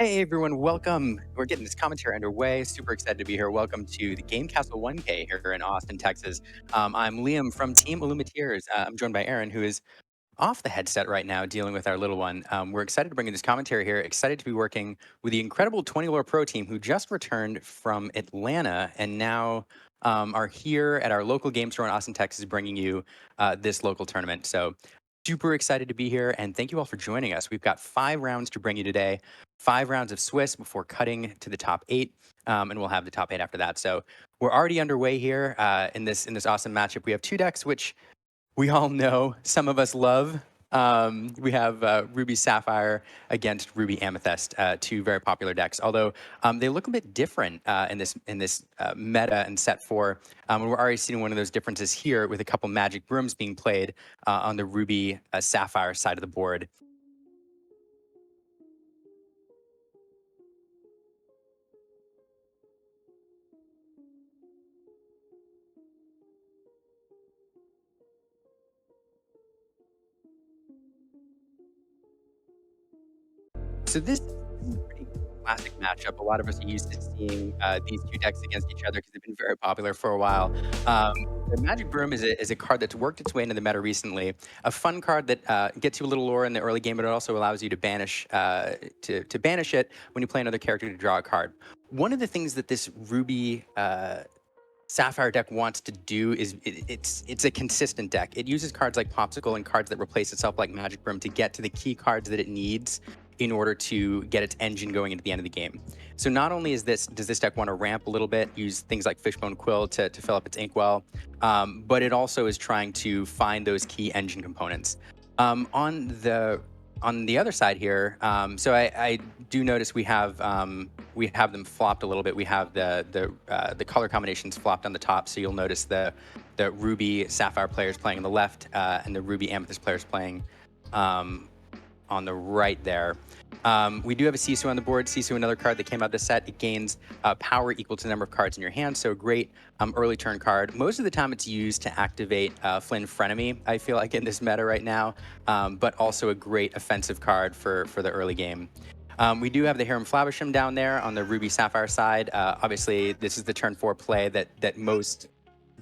Hey everyone, welcome. We're getting this commentary underway. Super excited to be here. Welcome to the Game Kastle 1K here in Austin, Texas. I'm Liam from Team Ilumiteers. I'm joined by Aaron, who is off the headset right now dealing with our little one. We're excited to bring you this commentary here. Excited to be working with the incredible 20 Lore Pro team who just returned from Atlanta and now are here at our local game store in Austin, Texas, bringing you this local tournament. So super excited to be here and thank you all for joining us. We've got 5 rounds to bring you today, 5 rounds of Swiss before cutting to the top 8. And we'll have the top 8 after that. So we're already underway here in this awesome matchup. We have 2 decks, which we all know, some of us love. We have Ruby Sapphire against Ruby Amethyst, 2 very popular decks. Although they look a bit different in this meta and set 4. And we're already seeing one of those differences here with a couple Magic Brooms being played on the Ruby Sapphire side of the board. So this is a pretty classic matchup. A lot of us are used to seeing these 2 decks against each other because they've been very popular for a while. Um, the Magic Broom is a card that's worked its way into the meta recently. A fun card that gets you a little lore in the early game, but it also allows you to banish to banish it when you play another character to draw a card. One of the things that this Ruby Sapphire deck wants to do is it's a consistent deck. It uses cards like Popsicle and cards that replace itself like Magic Broom to get to the key cards that it needs in order to get its engine going into the end of the game. So not only does this deck want to ramp a little bit, use things like Fishbone Quill to fill up its inkwell, but it also is trying to find those key engine components. On the other side here, so I do notice we have them flopped a little bit. We have the color combinations flopped on the top, so you'll notice the Ruby Sapphire players playing on the left and the Ruby Amethyst players playing on the right there. We do have a Sisu on the board. Sisu, another card that came out this set. It gains power equal to the number of cards in your hand, so a great early turn card. Most of the time it's used to activate Flynn Frenemy, I feel like, in this meta right now, but also a great offensive card for the early game. We do have the Harem Flabbersham down there on the Ruby Sapphire side. Obviously, this is the turn 4 play that most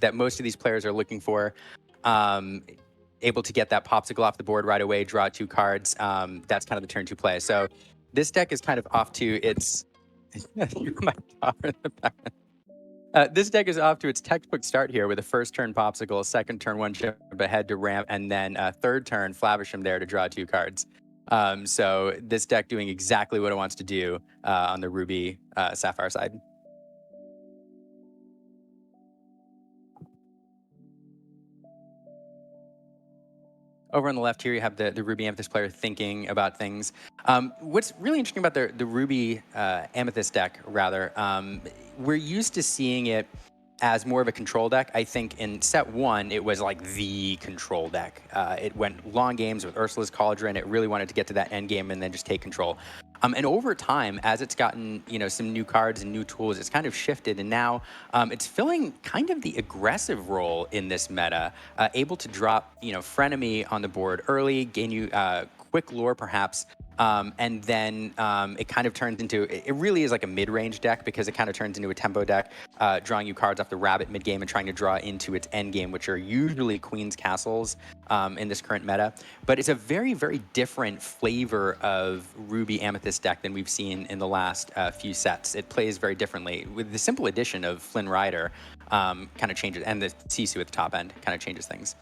of these players are looking for. Able to get that Popsicle off the board right away, draw 2 cards. That's kind of the turn 2 play. So this deck is kind of off to its... You're my daughter in the back. This deck is off to its textbook start here with a first turn Popsicle, second turn 1 chip ahead to ramp, and then third turn Flabbersham there to draw 2 cards. So this deck doing exactly what it wants to do on the Ruby Sapphire side. Over on the left here, you have the Ruby Amethyst player thinking about things. What's really interesting about the Ruby Amethyst deck, rather, we're used to seeing it as more of a control deck. I think in set 1, it was like the control deck. It went long games with Ursula's Cauldron. It really wanted to get to that end game and then just take control. And over time, as it's gotten some new cards and new tools, it's kind of shifted, and now it's filling kind of the aggressive role in this meta, able to drop frenemy on the board early, gain you quick lore perhaps, and then it kind of turns into, it really is like a mid-range deck because it kind of turns into a tempo deck, drawing you cards off the rabbit mid-game and trying to draw into its end game, which are usually Queen's Castles in this current meta. But it's a very, very different flavor of Ruby Amethyst deck than we've seen in the last few sets. It plays very differently. With the simple addition of Flynn Rider, kind of changes, and the Sisu at the top end kind of changes things.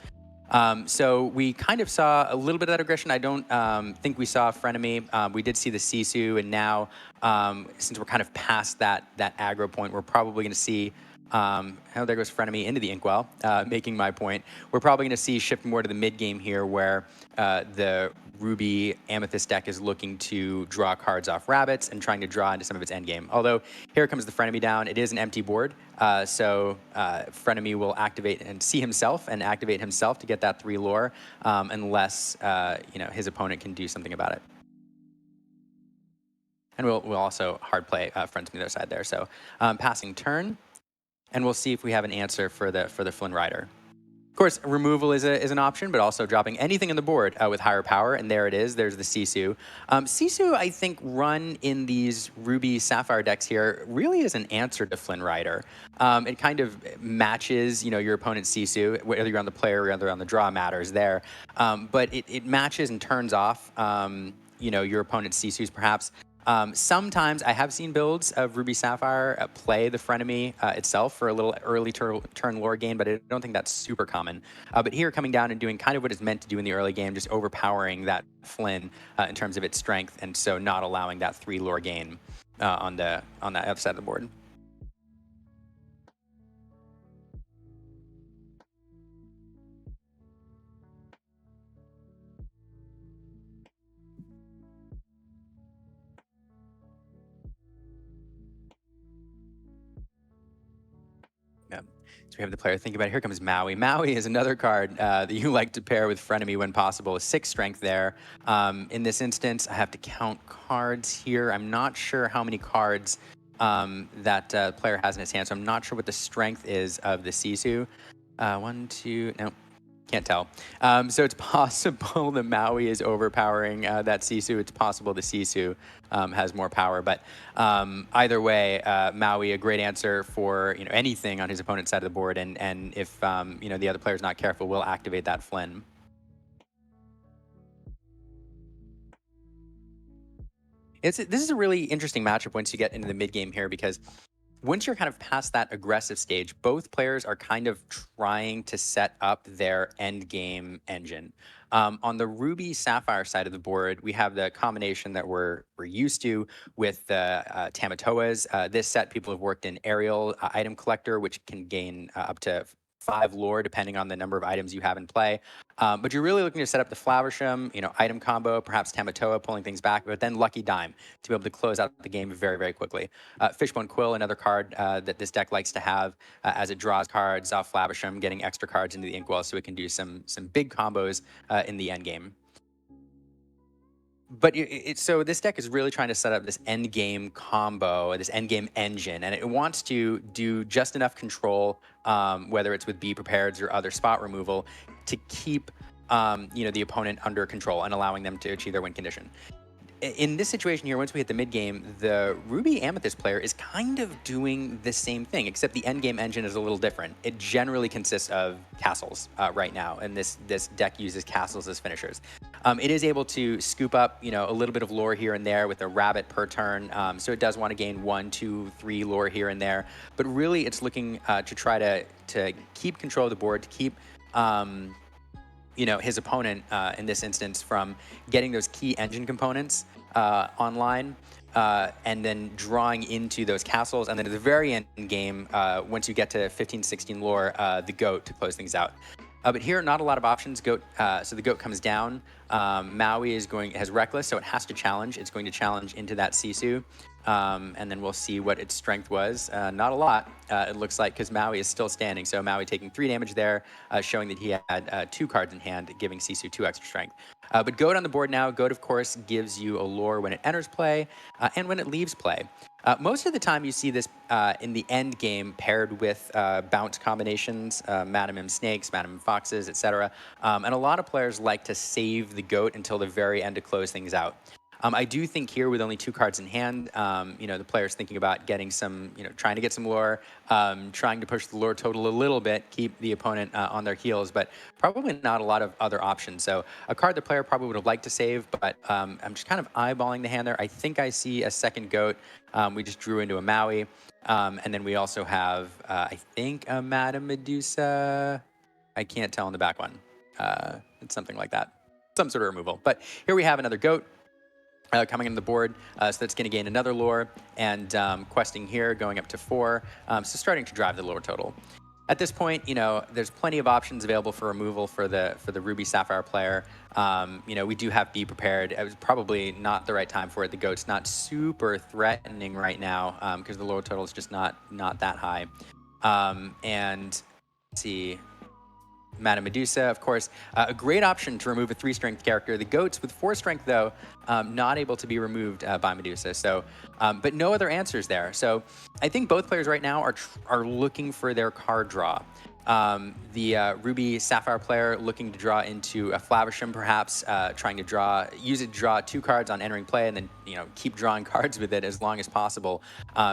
So we kind of saw a little bit of that aggression. I don't think we saw Frenemy. We did see the Sisu, and now since we're kind of past that aggro point, we're probably going to see, oh, there goes Frenemy into the Inkwell, making my point. We're probably going to see shift more to the mid game here, where the Ruby Amethyst deck is looking to draw cards off rabbits and trying to draw into some of its end game. Although here comes the Frenemy down. It is an empty board, so Frenemy will activate and see himself and activate himself to get that 3 lore, unless his opponent can do something about it. And we'll also hard play friends on the other side there. So passing turn, and we'll see if we have an answer for the Flynn Rider. Of course, removal is an option, but also dropping anything in the board with higher power, and there it is. There's the Sisu. Sisu, I think, run in these Ruby Sapphire decks here really is an answer to Flynn Rider. It kind of matches, your opponent's Sisu, whether you're on the player or whether on the draw matters there. But it matches and turns off, your opponent's Sisus perhaps. Sometimes I have seen builds of Ruby Sapphire play the frenemy itself for a little early turn lore gain, but I don't think that's super common. But here, coming down and doing kind of what it's meant to do in the early game, just overpowering that Flynn in terms of its strength, and so not allowing that 3 lore gain on that other side of the board. Yeah. So we have the player thinking about it. Here comes Maui. Maui is another card that you like to pair with Frenemy when possible. 6 strength there. In this instance, I have to count cards here. I'm not sure how many cards that player has in his hand, so I'm not sure what the strength is of the Sisu. 1, 2, no. Can't tell. So it's possible the Maui is overpowering that Sisu. It's possible the Sisu has more power. But either way, Maui, a great answer for anything on his opponent's side of the board. And if the other player's not careful, will activate that Flynn. This is a really interesting matchup once you get into the mid game here, because once you're kind of past that aggressive stage, both players are kind of trying to set up their end game engine. On the Ruby Sapphire side of the board, we have the combination that we're used to with the Tamatoas. This set, people have worked in Aerial Item Collector, which can gain up to 5 lore depending on the number of items you have in play. But you're really looking to set up the Flowersham, item combo, perhaps Tamatoa pulling things back, but then Lucky Dime to be able to close out the game very, very quickly. Fishbone Quill, another card that this deck likes to have as it draws cards off Flaversham, getting extra cards into the Inkwell so it can do some big combos in the end game. But so this deck is really trying to set up this end game combo, this end game engine, and it wants to do just enough control, whether it's with Be Prepareds or other spot removal, to keep the opponent under control and allowing them to achieve their win condition. In this situation here, once we hit the mid game, the Ruby Amethyst player is kind of doing the same thing, except the end game engine is a little different. It generally consists of castles right now, and this deck uses castles as finishers. It is able to scoop up, a little bit of lore here and there with a rabbit per turn, so it does want to gain 1, 2, 3 lore here and there. But really, it's looking to try to keep control of the board, to keep his opponent in this instance from getting those key engine components online, and then drawing into those castles, and then at the very end game, once you get to 15, 16 lore, the goat to close things out. But here, not a lot of options. Goat. So the goat comes down. Maui has reckless, so it has to challenge. It's going to challenge into that Sisu. And then we'll see what its strength was. Not a lot, it looks like, because Maui is still standing. So Maui taking 3 damage there, showing that he had 2 cards in hand, giving Sisu 2 extra strength. But Goat on the board now. Goat, of course, gives you a lore when it enters play and when it leaves play. Most of the time you see this in the end game paired with bounce combinations, Madam M Snakes, Madam M Foxes, etc. And a lot of players like to save the Goat until the very end to close things out. I do think here, with only 2 cards in hand, the player's thinking about getting some, trying to get some lore, trying to push the lore total a little bit, keep the opponent on their heels, but probably not a lot of other options. So a card the player probably would have liked to save, but I'm just kind of eyeballing the hand there. I think I see a second Goat. We just drew into a Maui. And then we also have, I think, a Madame Medusa. I can't tell in the back one. It's something like that. Some sort of removal. But here we have another Goat. Coming into the board, so that's going to gain another lore, and questing here going up to 4, so starting to drive the lore total. At this point, there's plenty of options available for removal for the Ruby Sapphire player. We do have Be Prepared. It was probably not the right time for it. The Goat's not super threatening right now because the lore total is just not that high. And let's see. Madame Medusa, of course, a great option to remove a 3-strength character. The Goats with 4 strength, though, not able to be removed by Medusa. So, but no other answers there. So I think both players right now are looking for their card draw. The Ruby Sapphire player looking to draw into a Flavisham, perhaps trying to use it to draw 2 cards on entering play, and then keep drawing cards with it as long as possible.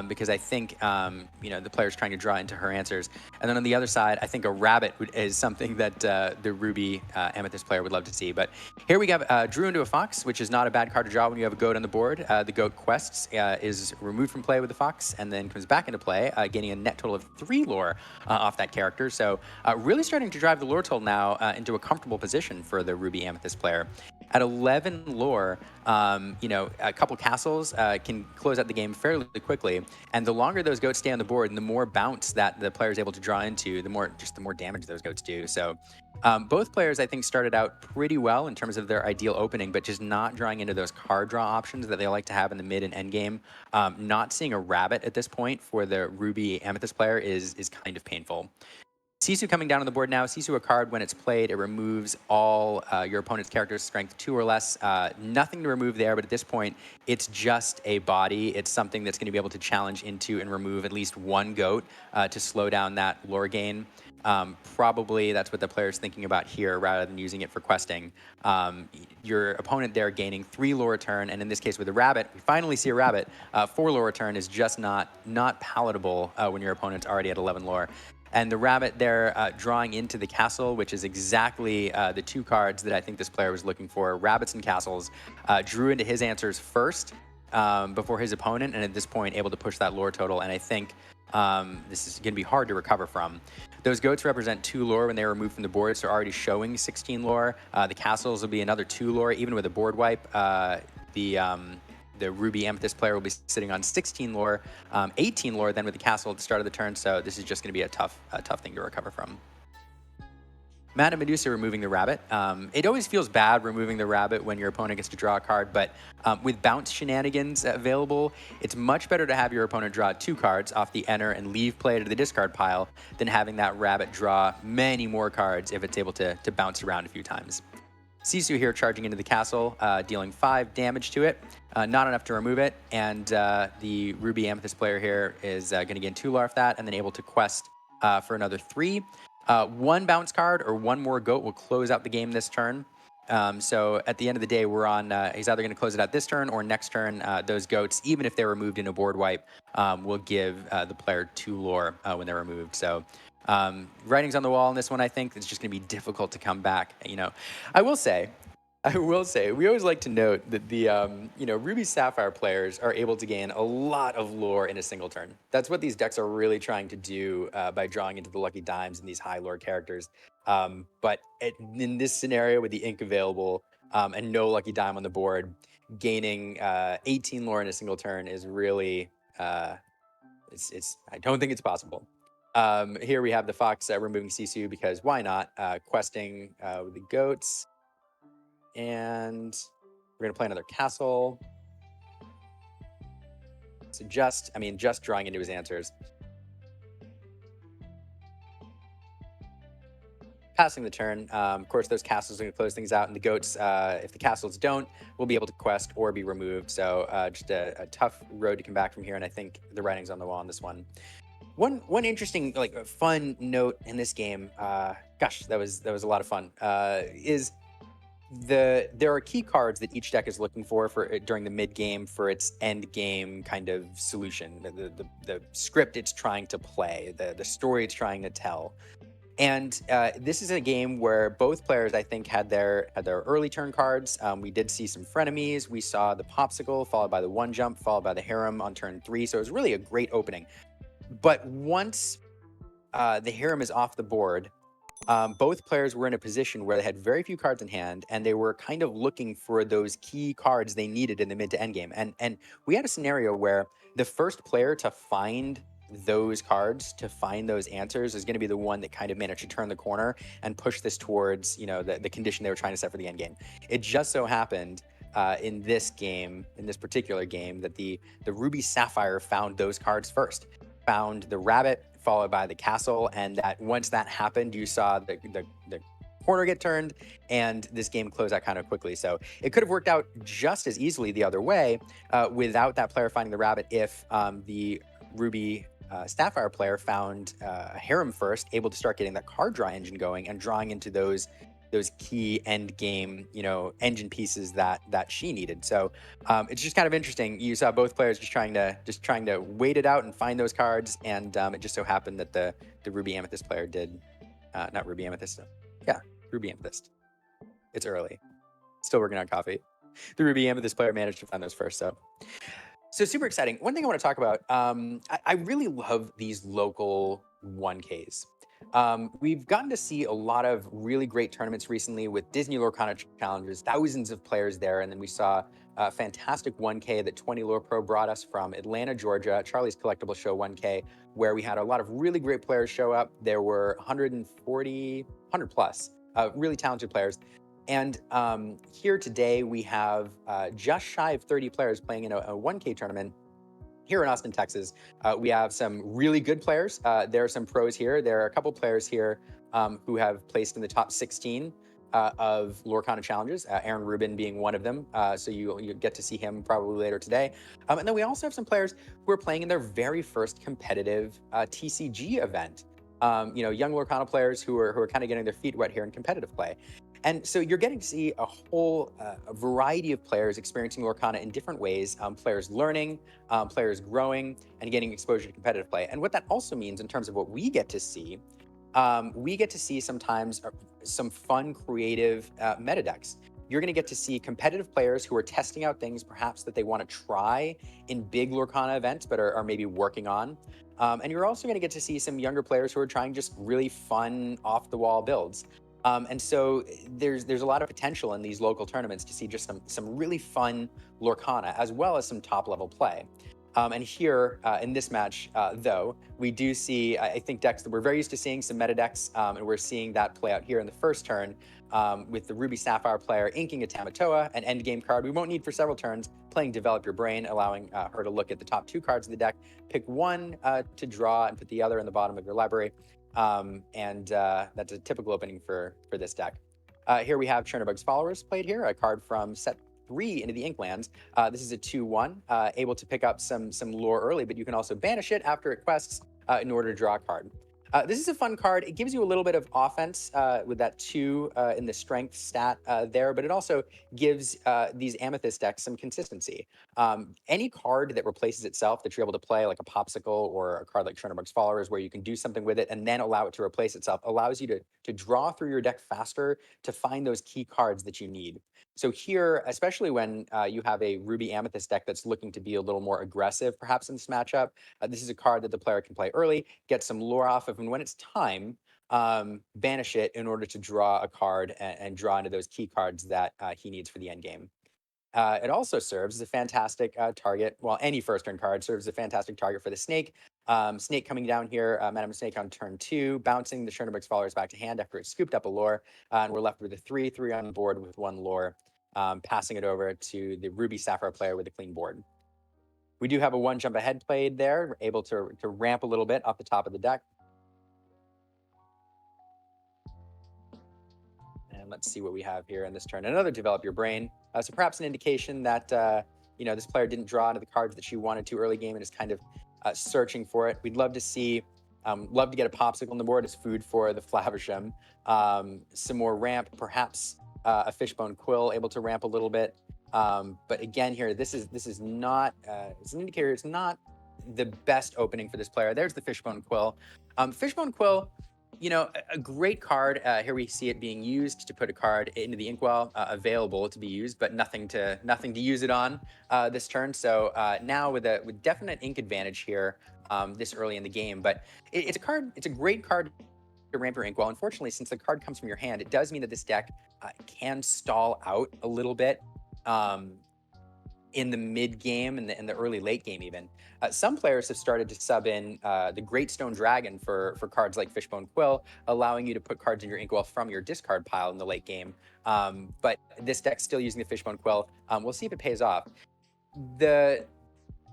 Because I think the player's trying to draw into her answers. And then on the other side, I think a rabbit is something that the Ruby Amethyst player would love to see. But here we have drew into a fox, which is not a bad card to draw when you have a goat on the board. The goat quests, is removed from play with the fox, and then comes back into play, gaining a net total of 3 lore off that character. So really starting to drive the lore total now into a comfortable position for the Ruby Amethyst player. At 11 lore, a couple castles can close out the game fairly quickly, and the longer those goats stay on the board, and the more bounce that the player is able to draw into, the more damage those goats do. So both players, I think, started out pretty well in terms of their ideal opening, but just not drawing into those card draw options that they like to have in the mid and end game. Not seeing a rabbit at this point for the Ruby Amethyst player is kind of painful. Sisu coming down on the board now. Sisu, a card, when it's played, it removes all your opponent's character's strength 2 or less. Nothing to remove there, but at this point, it's just a body. It's something that's going to be able to challenge into and remove at least 1 goat to slow down that lore gain. Probably that's what the player's thinking about here rather than using it for questing. Your opponent there gaining 3 lore a turn, and in this case with a rabbit, we finally see a rabbit. 4 lore a turn is just not palatable when your opponent's already at 11 lore. And the rabbit there drawing into the castle, which is exactly the 2 cards that I think this player was looking for. Rabbits and castles. Drew into his answers first before his opponent, and at this point able to push that lore total. And I think this is going to be hard to recover from. Those goats represent 2 lore when they were removed from the board, so already showing 16 lore. The castles will be another 2 lore, even with a board wipe. The Ruby Amethyst player will be sitting on 16 lore, 18 lore then with the castle at the start of the turn, so this is just going to be a tough thing to recover from. Mana Medusa removing the rabbit. It always feels bad removing the rabbit when your opponent gets to draw a card, but with bounce shenanigans available, it's much better to have your opponent draw 2 cards off the enter and leave play to the discard pile than having that rabbit draw many more cards if it's able to bounce around a few times. Sisu here charging into the castle, dealing 5 damage to it. Not enough to remove it, and the Ruby Amethyst player here is going to gain 2 lore off that, and then able to quest for another 3. 1 bounce card or 1 more goat will close out the game this turn. So at the end of the day, we're on, he's either going to close it out this turn or next turn. Those goats, even if they're removed in a board wipe, will give the player 2 lore when they're removed. So writing's on the wall on this one. I think it's just going to be difficult to come back. I will say, we always like to note that the Ruby Sapphire players are able to gain a lot of lore in a single turn. That's what these decks are really trying to do by drawing into the lucky dimes and these high lore characters. But in this scenario with the ink available and no lucky dime on the board, gaining 18 lore in a single turn is really I don't think it's possible. Here we have the fox removing Sisu because why not? Questing with the goats. And we're going to play another castle. So just drawing into his answers. Passing the turn. Of course, those castles are going to close things out, and the goats, if the castles don't, will be able to quest or be removed. So just a tough road to come back from here, and I think the writing's on the wall on this one. One interesting, fun note in this game, gosh, that was a lot of fun, is there are key cards that each deck is looking for during the mid game for its end game kind of solution, the script it's trying to play, the story it's trying to tell. And this is a game where both players, I think, had their early turn cards. We did see some frenemies. We saw the popsicle followed by the 1 jump, followed by the harem on turn 3. So it was really a great opening. But once the harem is off the board, both players were in a position where they had very few cards in hand, and they were kind of looking for those key cards they needed in the mid to end game. And we had a scenario where the first player to find those cards, to find those answers, is going to be the one that kind of managed to turn the corner and push this towards the condition they were trying to set for the end game. It just so happened in this particular game, that the Ruby Sapphire found those cards first. Found the rabbit, followed by the castle, and that once that happened, you saw the corner get turned, and this game closed out kind of quickly. So it could have worked out just as easily the other way without that player finding the rabbit if the Ruby Sapphire player found Harem first, able to start getting that card draw engine going and drawing into those key end game, engine pieces that she needed. So it's just kind of interesting. You saw both players just trying to wait it out and find those cards, and it just so happened that the Ruby Amethyst player did, not Ruby Amethyst, yeah, Ruby Amethyst. It's early, still working on coffee. The Ruby Amethyst player managed to find those first, so super exciting. One thing I want to talk about, I really love these local 1Ks. We've gotten to see a lot of really great tournaments recently with Disney Lorcana challenges, thousands of players there, and then we saw a fantastic 1K that 20 Lore Pro brought us from Atlanta, Georgia, Charlie's Collectible Show 1K, where we had a lot of really great players show up. There were 100 plus really talented players. And here today we have just shy of 30 players playing in a 1K tournament here in Austin, Texas. We have some really good players. There are some pros here. There are a couple players here who have placed in the top 16 of Lorcana challenges, Aaron Rubin being one of them. So you get to see him probably later today. And then we also have some players who are playing in their very first competitive TCG event. Young Lorcana players who are kind of getting their feet wet here in competitive play. And so you're getting to see a whole variety of players experiencing Lorcana in different ways, players learning, players growing, and getting exposure to competitive play. And what that also means in terms of what we get to see sometimes some fun, creative meta decks. You're going to get to see competitive players who are testing out things perhaps that they want to try in big Lorcana events, but are maybe working on. And you're also going to get to see some younger players who are trying just really fun, off-the-wall builds. And so there's a lot of potential in these local tournaments to see just some really fun Lorcana, as well as some top-level play. And here in this match, though, we do see, I think, decks that we're very used to seeing, some meta decks, and we're seeing that play out here in the first turn with the Ruby Sapphire player inking a Tamatoa, an endgame card we won't need for several turns, playing Develop Your Brain, allowing her to look at the top 2 cards of the deck, pick one to draw, and put the other in the bottom of your library. And that's a typical opening for this deck. Here we have Chernobog's Followers played here, a card from set 3 into the Inklands. This is a 2/1, able to pick up some lore early, but you can also banish it after it quests in order to draw a card. This is a fun card. It gives you a little bit of offense with that 2 in the strength stat there, but it also gives these Amethyst decks some consistency. Any card that replaces itself that you're able to play, like a Popsicle or a card like Chernobog's Followers, where you can do something with it and then allow it to replace itself, allows you to draw through your deck faster to find those key cards that you need. So here, especially when you have a Ruby Amethyst deck that's looking to be a little more aggressive, perhaps in this matchup, this is a card that the player can play early, get some lore off of, and when it's time, banish it in order to draw a card and draw into those key cards that he needs for the end game. It also serves as a fantastic target. Well, any first turn card serves as a fantastic target for the Snake. Snake coming down here, Madam Snake on turn 2, bouncing the Chernobog's Followers back to hand after it scooped up a lore. And we're left with a 3/3 on the board with 1 lore, passing it over to the Ruby Sapphire player with a clean board. We do have a 1 jump ahead played there. We're able to ramp a little bit off the top of the deck. And let's see what we have here in this turn. Another Develop Your Brain. So perhaps an indication that this player didn't draw into the cards that she wanted to early game and is kind of searching for it. We'd love to see, love to get a Popsicle on the board as food for the Flaversham. Some more ramp, perhaps a Fishbone Quill able to ramp a little bit. But again here, this is not, it's an indicator it's not the best opening for this player. There's the Fishbone Quill. Fishbone Quill, a great card. Here we see it being used to put a card into the Inkwell, available to be used, but nothing to use it on this turn. So now with definite ink advantage here this early in the game. But it's a great card to ramp your Inkwell. Unfortunately, since the card comes from your hand, it does mean that this deck can stall out a little bit. In the mid game and the early late game even. Some players have started to sub in the Great Stone Dragon for cards like Fishbone Quill, allowing you to put cards in your Inkwell from your discard pile in the late game. But this deck's still using the Fishbone Quill. We'll see if it pays off.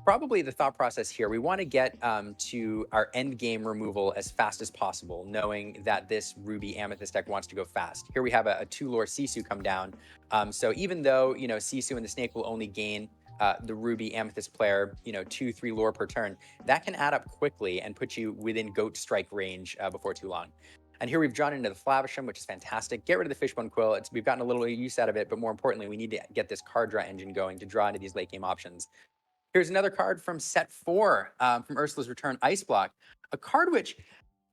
Probably the thought process here, we want to get to our end game removal as fast as possible, knowing that this Ruby Amethyst deck wants to go fast. Here we have a 2 lore Sisu come down. So even though, Sisu and the Snake will only gain the Ruby Amethyst player, 2-3 lore per turn, that can add up quickly and put you within goat strike range before too long. And here we've drawn into the Flavisham, which is fantastic. Get rid of the Fishbone Quill. We've gotten a little use out of it, but more importantly, we need to get this card draw engine going to draw into these late game options. Here's another card from set 4 from Ursula's Return, Ice Block, a card which,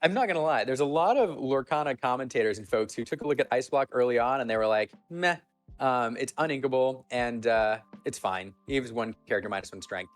I'm not going to lie, there's a lot of Lorcana commentators and folks who took a look at Ice Block early on and they were like, meh, it's uninkable and it's fine. He gives 1 character -1 strength.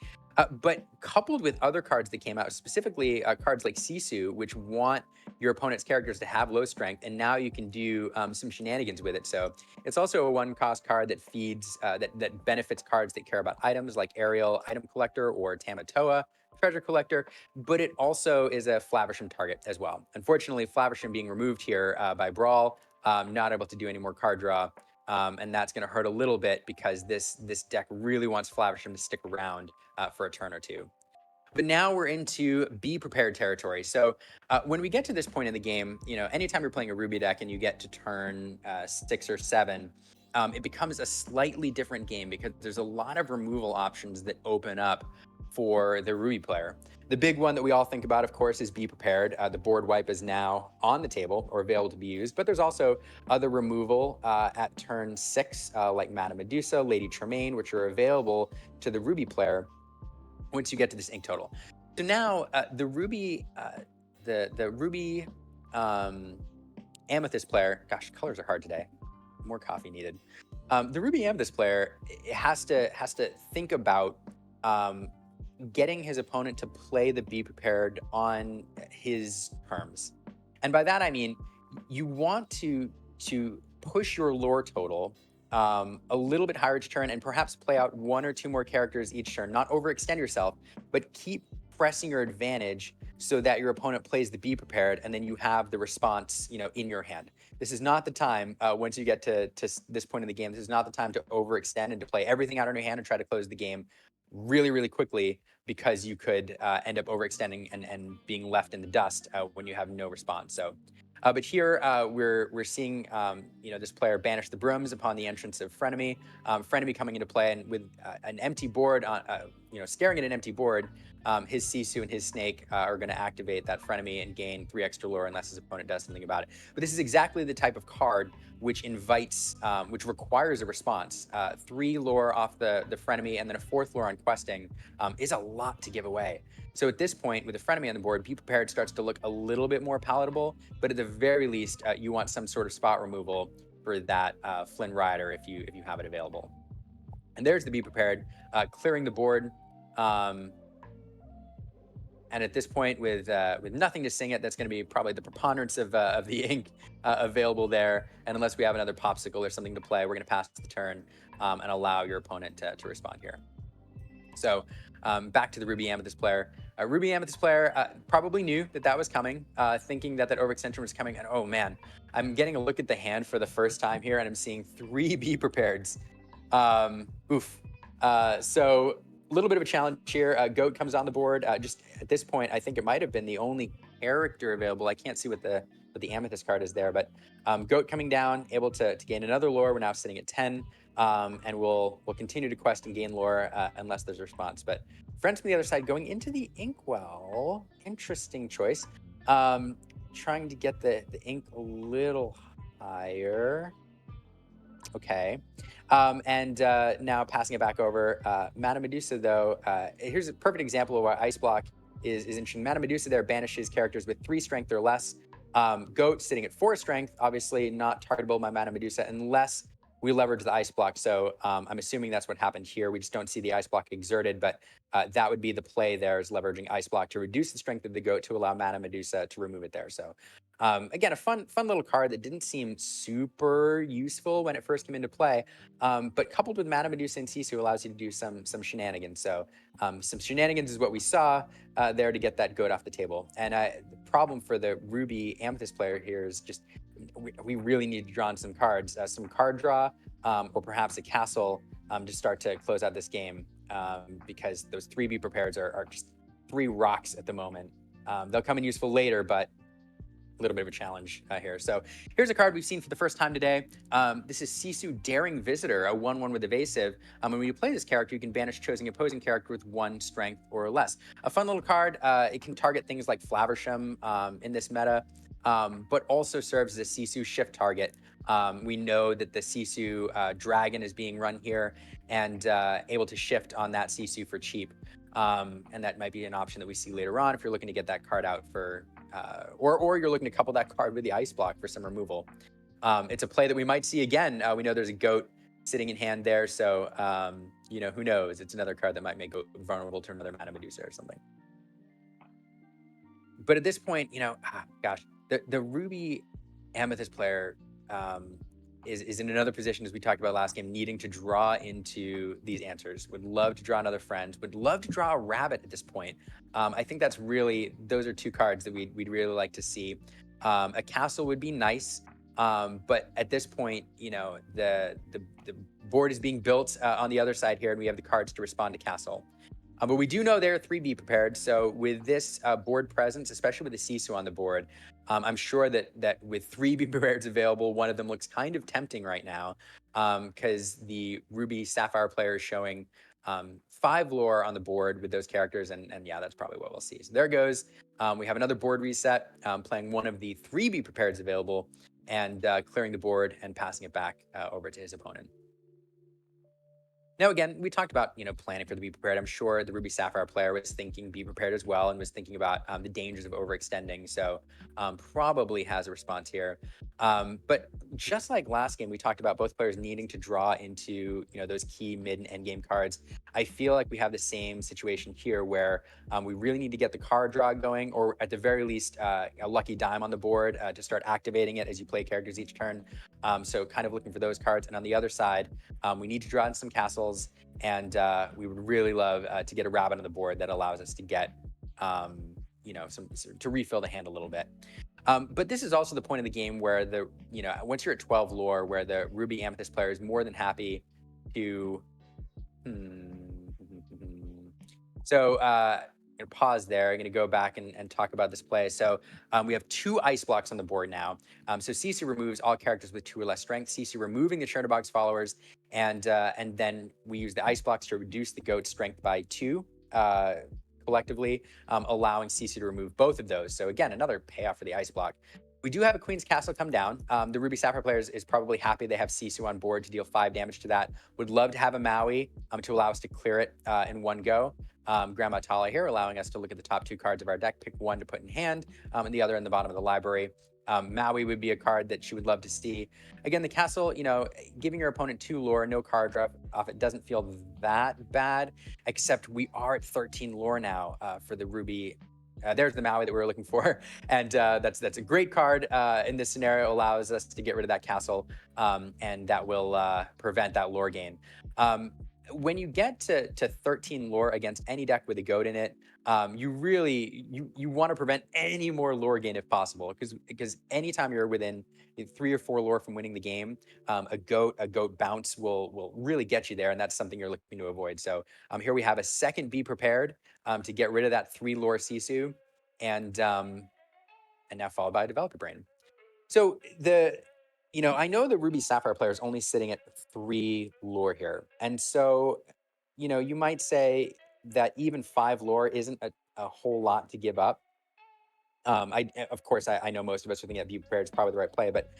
But coupled with other cards that came out, specifically cards like Sisu, which want your opponent's characters to have low strength, and now you can do some shenanigans with it. So it's also a 1-cost card that feeds, that benefits cards that care about items like Ariel, Item Collector, or Tamatoa, Treasure Collector, but it also is a Flavisham target as well. Unfortunately, Flavisham being removed here by Brawl, not able to do any more card draw. And that's going to hurt a little bit because this deck really wants Flavisham to stick around for a turn or two. But now we're into be prepared territory. So when we get to this point in the game, anytime you're playing a Ruby deck and you get to turn 6 or 7, it becomes a slightly different game because there's a lot of removal options that open up for the Ruby player. The big one that we all think about, of course, is be prepared. The board wipe is now on the table or available to be used, but there's also other removal at turn 6, like Madame Medusa, Lady Tremaine, which are available to the Ruby player once you get to this ink total. So now the Ruby, the Ruby Amethyst player, gosh, colors are hard today. More coffee needed. The Ruby Amethyst player has to think about getting his opponent to play the be prepared on his terms. And by that, I mean, you want to push your lore total a little bit higher each turn and perhaps play out 1 or 2 more characters each turn, not overextend yourself, but keep pressing your advantage so that your opponent plays the be prepared and then you have the response, in your hand. This is not the time, once you get to this point in the game, this is not the time to overextend and to play everything out on your hand and try to close the game really, really quickly, because you could end up overextending and being left in the dust when you have no response. So, but here we're seeing this player banish the brooms upon the entrance of Frenemy. Frenemy coming into play, and with an empty board, staring at an empty board, his Sisu and his Snake are going to activate that Frenemy and gain 3 extra lore unless his opponent does something about it. But this is exactly the type of card which invites, which requires a response. 3 lore off the Frenemy and then a 4th lore on questing is a lot to give away. So at this point, with the Frenemy on the board, Be Prepared starts to look a little bit more palatable, but at the very least, you want some sort of spot removal for that Flynn Rider if you have it available. And there's the Be Prepared, clearing the board. And at this point, with nothing to sing it, that's going to be probably the preponderance of the ink available there. And unless we have another popsicle or something to play, we're going to pass the turn and allow your opponent to respond here. So back to the Ruby Amethyst player. Ruby Amethyst player probably knew that was coming, thinking that overextension was coming. And oh man, I'm getting a look at the hand for the first time here, and I'm seeing 3 Be Prepareds. Oof. So a little bit of a challenge here. Goat comes on the board. Just at this point, I think it might have been the only character available. I can't see what the Amethyst card is there, but Goat coming down, able to gain another lore. We're now sitting at 10, and we'll continue to quest and gain lore unless there's a response. But friends from the other side going into the Inkwell. Interesting choice. Trying to get the ink a little higher. Okay. And now passing it back over. Madame Medusa, though, here's a perfect example of why Ice Block is interesting. Madame Medusa there banishes characters with 3 strength or less. Goat sitting at 4 strength, obviously not targetable by Madame Medusa unless we leverage the Ice Block. So I'm assuming that's what happened here. We just don't see the Ice Block exerted, but that would be the play there, is leveraging Ice Block to reduce the strength of the Goat to allow Madame Medusa to remove it there. So again, a fun little card that didn't seem super useful when it first came into play, but coupled with Madame Medusa and Sisu allows you to do some shenanigans. So some shenanigans is what we saw there to get that Goat off the table. And the problem for the Ruby Amethyst player here is just we really need to draw on some cards, some card draw, or perhaps a castle to start to close out this game, because those 3 Be Prepareds are just 3 rocks at the moment. They'll come in useful later, but little bit of a challenge here. So here's a card we've seen for the first time today. This is Sisu Daring Visitor, a 1/1 with evasive. And when you play this character, you can banish chosen opposing character with 1 strength or less. A fun little card. It can target things like Flaversham in this meta, but also serves as a Sisu shift target. We know that the Sisu dragon is being run here and able to shift on that Sisu for cheap. And that might be an option that we see later on if you're looking to get that card out for, or you're looking to couple that card with the ice block for some removal. It's a play that we might see again. We know there's a goat sitting in hand there, so who knows? It's another card that might make goat vulnerable to another Mana Medusa or something. But at this point, gosh, the Ruby Amethyst player is in another position, as we talked about last game, needing to draw into these answers. Would love to draw another friend. Would love to draw a rabbit at this point. I think those are 2 cards that we'd really like to see. A castle would be nice, but at this point, the board is being built on the other side here, and we have the cards to respond to castle. But we do know there are 3 Be Prepared. So with this board presence, especially with the Sisu on the board, I'm sure that with 3 Be Prepareds available, one of them looks kind of tempting right now, because the Ruby Sapphire player is showing 5 lore on the board with those characters, and yeah, that's probably what we'll see. So there goes. We have another board reset, playing one of the 3 Be Prepareds available, and clearing the board and passing it back over to his opponent. Now, again, we talked about, planning for the Be Prepared. I'm sure the Ruby Sapphire player was thinking Be Prepared as well and was thinking about the dangers of overextending. So probably has a response here. But just like last game, we talked about both players needing to draw into, those key mid and end game cards. I feel like we have the same situation here where we really need to get the card draw going, or at the very least, a lucky dime on the board to start activating it as you play characters each turn. So kind of looking for those cards. And on the other side, we need to draw in some castles, and we would really love to get a rabbit on the board that allows us to get, to refill the hand a little bit. But this is also the point of the game where once you're at 12 lore, where the Ruby Amethyst player is more than happy to. So I'm gonna pause there. I'm gonna go back and talk about this play. So we have 2 ice blocks on the board now. So Sisu removes all characters with 2 or less strength. Sisu removing the Chernobog's followers, and then we use the ice blocks to reduce the goat's strength by 2 collectively, allowing Sisu to remove both of those. So again, another payoff for the ice block. We do have a Queen's Castle come down. The Ruby Sapphire players is probably happy they have Sisu on board to deal 5 damage to that. Would love to have a Maui to allow us to clear it in one go. Grandma Tala here, allowing us to look at the top 2 cards of our deck, pick one to put in hand, and the other in the bottom of the library. Maui would be a card that she would love to see. Again, the castle, giving your opponent 2 lore, no card draw off, it doesn't feel that bad, except we are at 13 lore now for the Ruby. There's the Maui that we were looking for, and that's a great card in this scenario. Allows us to get rid of that castle, and that will prevent that lore gain. When you get to 13 lore against any deck with a goat in it, you really want to prevent any more lore gain if possible, because anytime you're within 3 or 4 lore from winning the game, a goat bounce will really get you there, and that's something you're looking to avoid. So here we have a second Be Prepared to get rid of that 3 lore Sisu, and now followed by a Developer Brain. So I know the Ruby Sapphire player is only sitting at 3 lore here, and so you might say that even 5 lore isn't a whole lot to give up. Of course, I know most of us are thinking that Be Prepared is probably the right play, but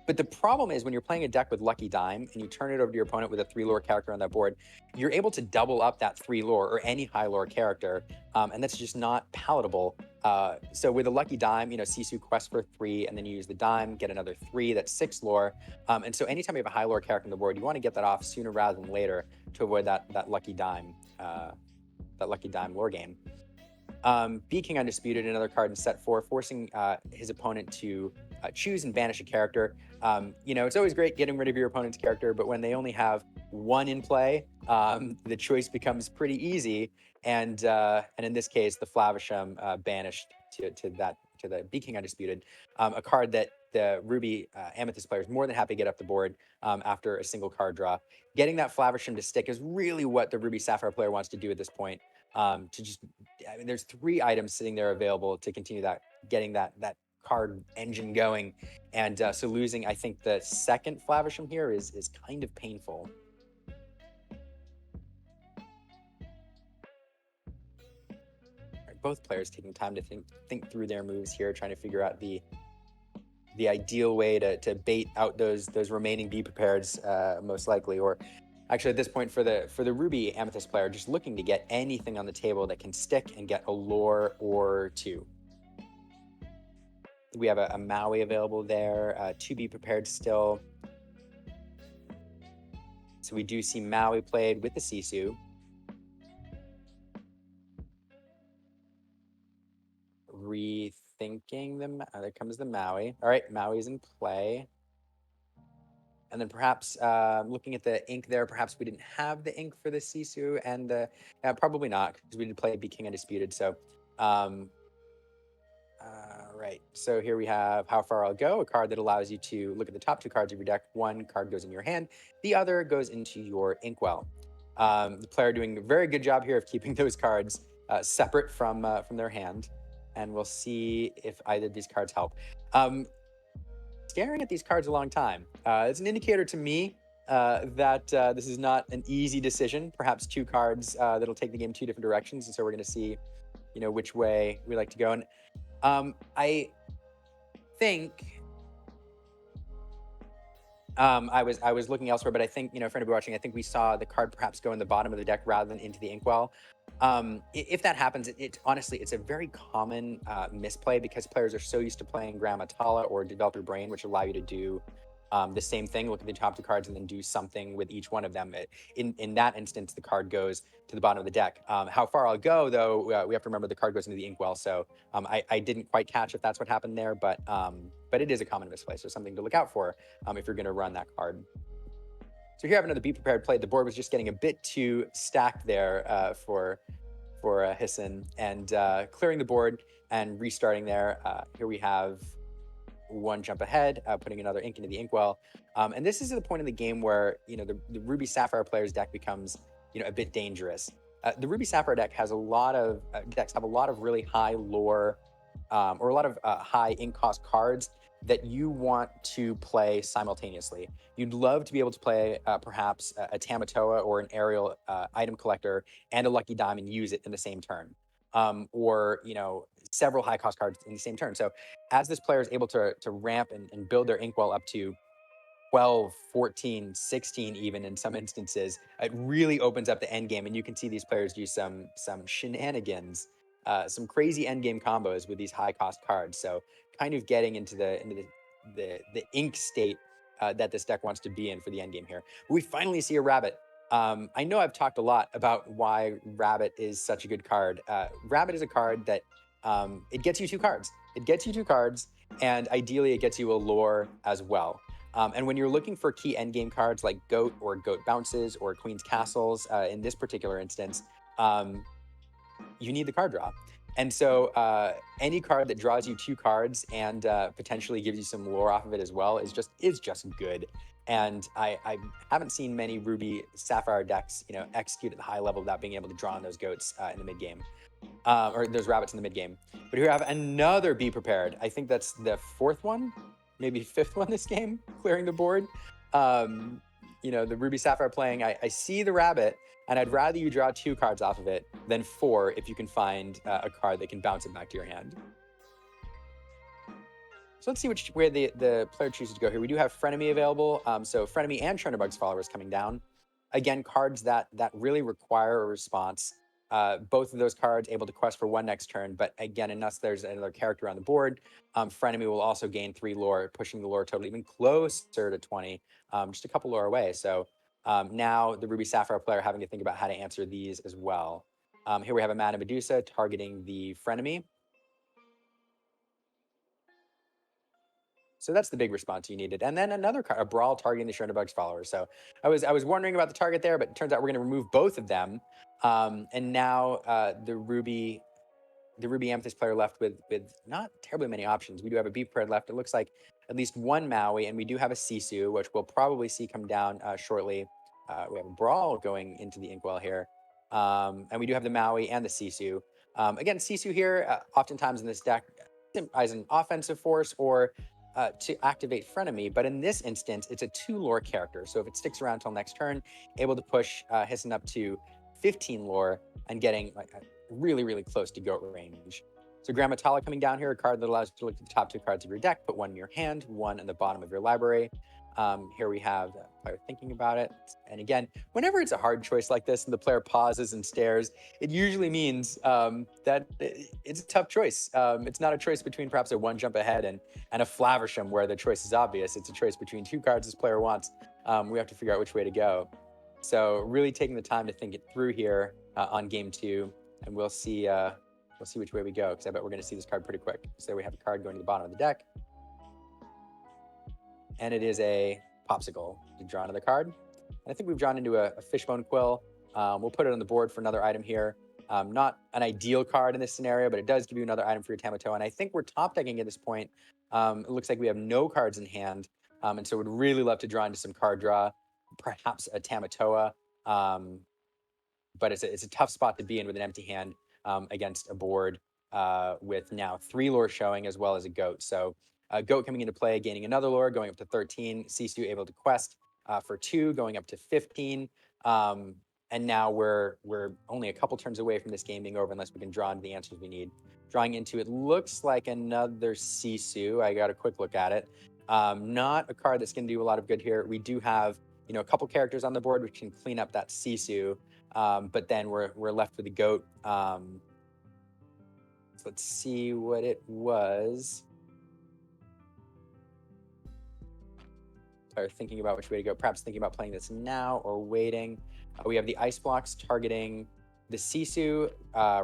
the problem is when you're playing a deck with Lucky Dime and you turn it over to your opponent with a 3 lore character on that board, you're able to double up that 3 lore or any high lore character, and that's just not palatable. So with a Lucky Dime, Sisu quest for 3, and then you use the dime, get another 3, that's 6 lore. And so anytime you have a high lore character on the board, you want to get that off sooner rather than later to avoid that Lucky Dime lore game. Be King Undisputed, another card in set 4, forcing his opponent to choose and banish a character. It's always great getting rid of your opponent's character, but when they only have 1 in play, the choice becomes pretty easy. And in this case, the Flaversham banished to the Be King Undisputed, a card that the Ruby Amethyst player is more than happy to get up the board after a single card draw. Getting that Flaversham to stick is really what the Ruby Sapphire player wants to do at this point. to just, I mean, there's 3 items sitting there available to continue getting that card engine going. And so losing, I think, the second Flavisham here is kind of painful. Right, both players taking time to think through their moves here, trying to figure out the ideal way to bait out those remaining Be Prepareds, most likely. Or actually, at this point, for the Ruby Amethyst player, just looking to get anything on the table that can stick and get a lore or 2. We have a Maui available there, to be prepared still. So we do see Maui played with the Sisu. Rethinking them. There comes the Maui. All right, Maui's in play. And then perhaps looking at the ink there, perhaps we didn't have the ink for the Sisu, and probably not, because we did play Be King Undisputed. So, right. So here we have How Far I'll Go, a card that allows you to look at the top 2 cards of your deck. 1 card goes in your hand, the other goes into your inkwell. The player doing a very good job here of keeping those cards separate from their hand, and we'll see if either of these cards help. Staring at these cards a long time. It's an indicator to me that this is not an easy decision. Perhaps 2 cards that'll take the game 2 different directions, and so we're going to see, which way we like to go. And I think I was looking elsewhere, but I think, for anybody watching, I think we saw the card perhaps go in the bottom of the deck rather than into the inkwell. If that happens, honestly, it's a very common misplay, because players are so used to playing Grammatala or Developer Brain, which allow you to do the same thing, look at the top 2 cards and then do something with each one of them. In that instance, the card goes to the bottom of the deck. How Far I'll Go, though, we have to remember the card goes into the inkwell. So I didn't quite catch if that's what happened there, but it is a common misplay, so something to look out for if you're going to run that card. So here I have another Be Prepared play. The board was just getting a bit too stacked there for Hisyn, and clearing the board and restarting there. Here we have 1 jump ahead, putting another ink into the inkwell. And this is the point in the game where, the Ruby Sapphire player's deck becomes, a bit dangerous. The Ruby Sapphire deck has a lot of decks have a lot of really high lore, or a lot of high ink cost cards that you want to play simultaneously. You'd love to be able to play perhaps a Tamatoa or an aerial item collector and a Lucky Diamond, use it in the same turn. Or, several high cost cards in the same turn. So as this player is able to ramp and build their inkwell up to 12, 14, 16 even in some instances, it really opens up the end game, and you can see these players do some shenanigans, some crazy end game combos with these high cost cards. So kind of getting into the ink state that this deck wants to be in for the end game here. We finally see a Rabbit. I know I've talked a lot about why Rabbit is such a good card. Rabbit is a card that it gets you 2 cards. It gets you 2 cards, and ideally it gets you a lore as well. And when you're looking for key endgame cards like Goat or Goat Bounces or Queen's Castles, in this particular instance, you need the card draw. And so any card that draws you 2 cards and potentially gives you some lore off of it as well is just good. And I haven't seen many Ruby Sapphire decks, execute at the high level without being able to draw on those goats in the mid game, or those rabbits in the mid game. But here I have another Be Prepared. I think that's the 4th one, maybe 5th one this game, clearing the board. The Ruby Sapphire playing, I see the Rabbit, and I'd rather you draw 2 cards off of it than 4 if you can find a card that can bounce it back to your hand. So let's see where the player chooses to go here. We do have Frenemy available, so Frenemy and Chernobug's Followers coming down. Again, cards that really require a response. Both of those cards able to quest for 1 next turn, but again, unless there's another character on the board, Frenemy will also gain 3 lore, pushing the lore total even closer to 20, just a couple lore away. So now the Ruby Sapphire player having to think about how to answer these as well. Here we have a Mana Medusa targeting the Frenemy. So that's the big response you needed. And then another card, a Brawl targeting the Chernobug's Followers. So I was wondering about the target there, but it turns out we're going to remove both of them. And now the Ruby Amethyst player left with not terribly many options. We do have a Be Prepared left. It looks like at least 1 Maui, and we do have a Sisu, which we'll probably see come down shortly. We have a Brawl going into the inkwell here. And we do have the Maui and the Sisu. Again, Sisu here, oftentimes in this deck, as an offensive force or to activate Frenemy. But in this instance, it's a 2 lore character. So if it sticks around till next turn, able to push Hisyn up to 15 lore and getting like really, really close to goat range. So Grammatala coming down here, a card that allows you to look at the top 2 cards of your deck, put 1 in your hand, 1 in the bottom of your library. Here we have the player thinking about it. And again, whenever it's a hard choice like this and the player pauses and stares, it usually means that it's a tough choice. It's not a choice between perhaps a 1 jump ahead and a Flaversham where the choice is obvious. It's a choice between 2 cards this player wants. We have to figure out which way to go. So really taking the time to think it through here on game 2, and we'll see which way we go, because I bet we're going to see this card pretty quick. So we have a card going to the bottom of the deck. And it is a Popsicle to draw another card. And I think we've drawn into a Fishbone Quill. We'll put it on the board for another item here. Not an ideal card in this scenario, but it does give you another item for your Tamatoa. And I think we're top decking at this point. It looks like we have no cards in hand. And so would really love to draw into some card draw, perhaps a Tamatoa. But it's a tough spot to be in with an empty hand against a board with now 3 lore showing as well as a goat. So goat coming into play, gaining another lore, going up to 13. Sisu able to quest for 2, going up to 15. And now we're only a couple turns away from this game being over unless we can draw into the answers we need. Drawing into it looks like another Sisu. I got a quick look at it. Not a card that's going to do a lot of good here. We do have a couple characters on the board which can clean up that Sisu, but then we're left with the goat. So let's see what it was. Or thinking about which way to go, perhaps thinking about playing this now or waiting. We have the ice blocks targeting the Sisu,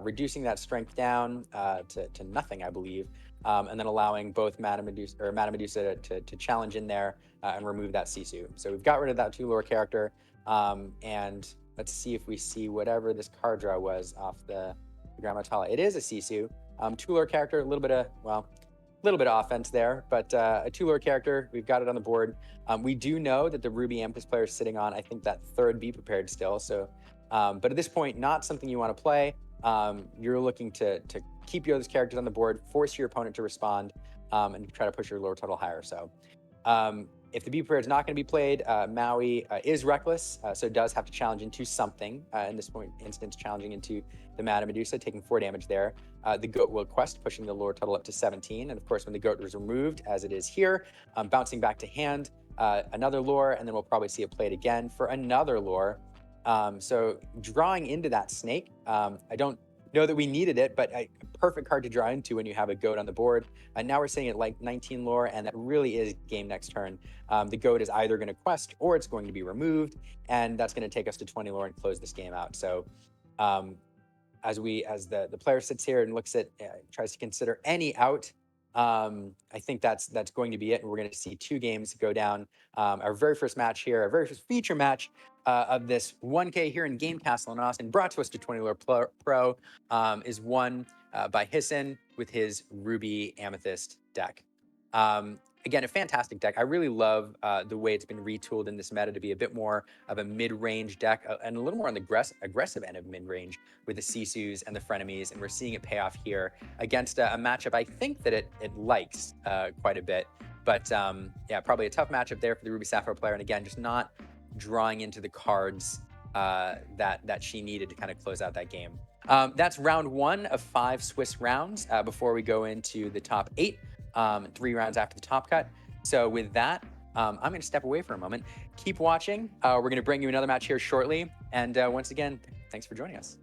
reducing that strength down to nothing, I believe, and then allowing both Madame Medusa to challenge in there and remove that Sisu. So we've got rid of that 2 lore character, and let's see if we see whatever this card draw was off the Grammatala. It is a Sisu, 2 lore character, a little bit of offense there, but a 2 lore character. We've got it on the board. We do know that the Ruby Amethyst player is sitting on, I think, that 3rd Be Prepared still. So, but at this point, not something you want to play. You're looking to keep your other characters on the board, force your opponent to respond, and try to push your lore total higher. So, if the Be Prepared is not going to be played, Maui is reckless, so it does have to challenge into something. In this instance, challenging into the Madame Medusa, taking 4 damage there. The goat will quest, pushing the lore total up to 17. And of course, when the goat is removed, as it is here, bouncing back to hand, another lore, and then we'll probably see it played again for another lore. So drawing into that snake, I don't know that we needed it, but a perfect card to draw into when you have a goat on the board. Now we're seeing it like 19 lore, and that really is game next turn. The goat is either going to quest or it's going to be removed, and that's going to take us to 20 lore and close this game out. So as the player sits here and looks at, tries to consider any out, I think that's going to be it. And we're going to see 2 games go down. Our very first match here, our very first feature match of this 1K here in Game Kastle in Austin, brought to us to 20 Lore Pro, is won by Hisyn with his Ruby Amethyst deck. Again, a fantastic deck. I really love the way it's been retooled in this meta to be a bit more of a mid-range deck and a little more on the aggressive end of mid-range with the Sisus and the Frenemies, and we're seeing it pay off here against a matchup I think that it likes quite a bit. But yeah, probably a tough matchup there for the Ruby Sapphire player, and again, just not drawing into the cards that she needed to kind of close out that game. That's round 1 of 5 Swiss rounds before we go into the top 8. 3 rounds after the top cut. So with that, I'm going to step away for a moment. Keep watching. We're going to bring you another match here shortly. And once again, thanks for joining us.